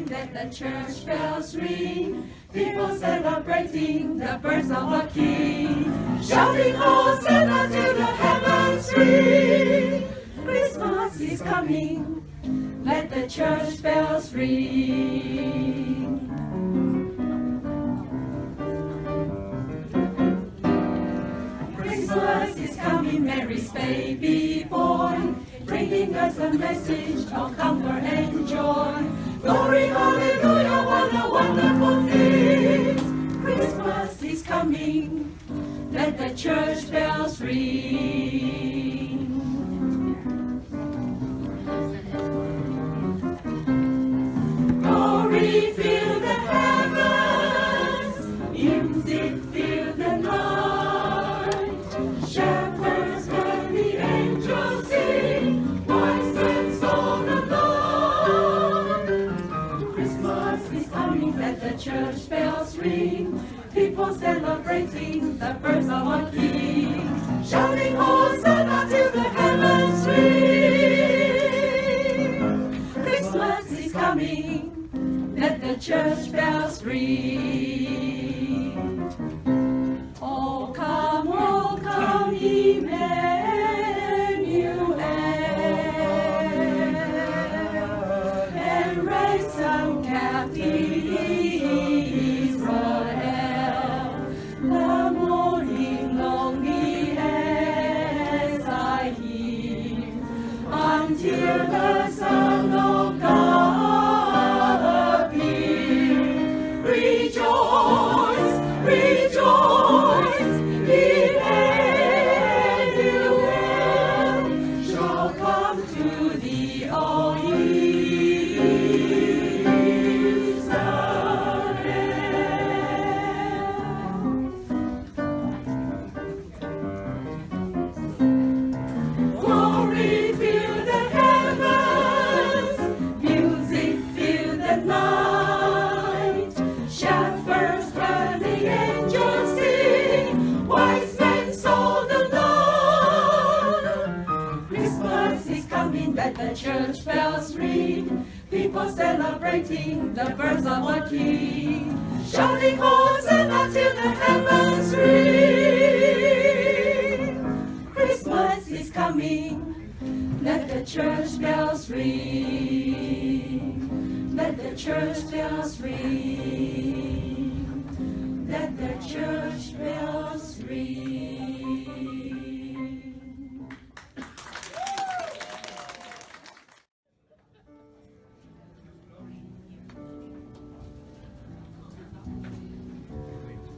let the church bells ring. People celebrating the birth of a king, shouting Hosanna till the heavens ring. Christmas is coming, let the church bells ring. Christmas is coming, Mary's baby boy, bringing us a message of comfort and joy. Glory, hallelujah, what a wonderful thing. Christmas is coming, let the church bells ring. Glory, fill the heavens, music, fill the night. Shepherds heard the angels sing, wise men saw the light. Christmas is coming, let the church bells ring. People celebrating the birth of a king, shouting Hosanna till the heavens ring. Christmas is coming, let the church bells ring. Oh come, Emmanuel, and ransom captive Israel. The morning longing as I hear, until the Son of God appear. Rejoice, rejoice, Emmanuel shall come to thee, all Israel. Glory, fill the heavens, music, fill the night. Shepherds heard the angels sing, wise men saw the light. Christmas is coming, let the church bells ring. People celebrating the birth of a king, shouting Hosanna till the heavens ring. Christmas is coming, let the church bells ring. Let the church bells ring. Let the church bells ring.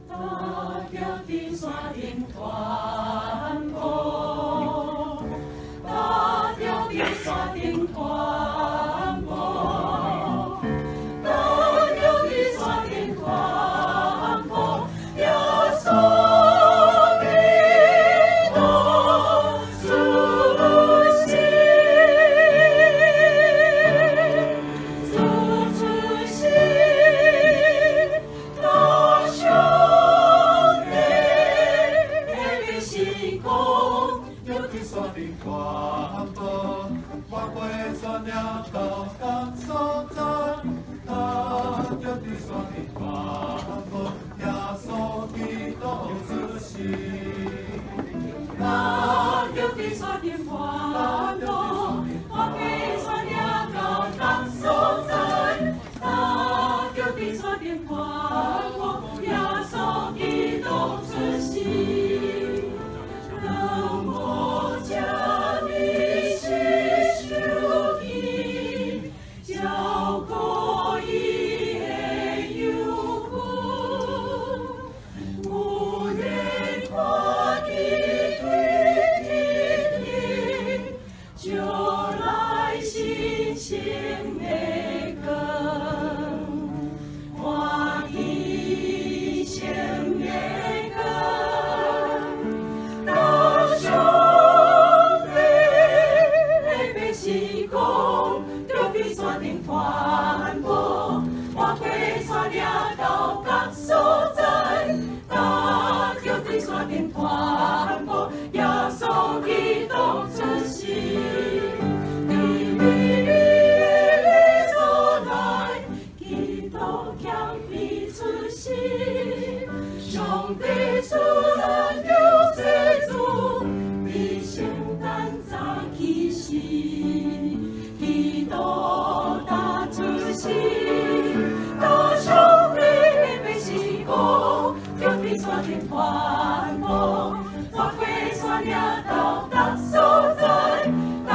Ta theo tin xoa điện thoại cô, ta theo tin xoa điện thoại cô, ta theo tin xoa điện thoại cô, ya so Cristo susi, 上帝主人救世主，你圣诞早起时，基督打出世，到上帝的百姓歌，叫你传遍传播，发挥传也到达所在，但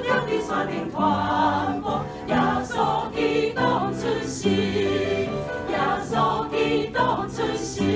叫你传遍传播，耶稣基督出世，耶稣基督出世。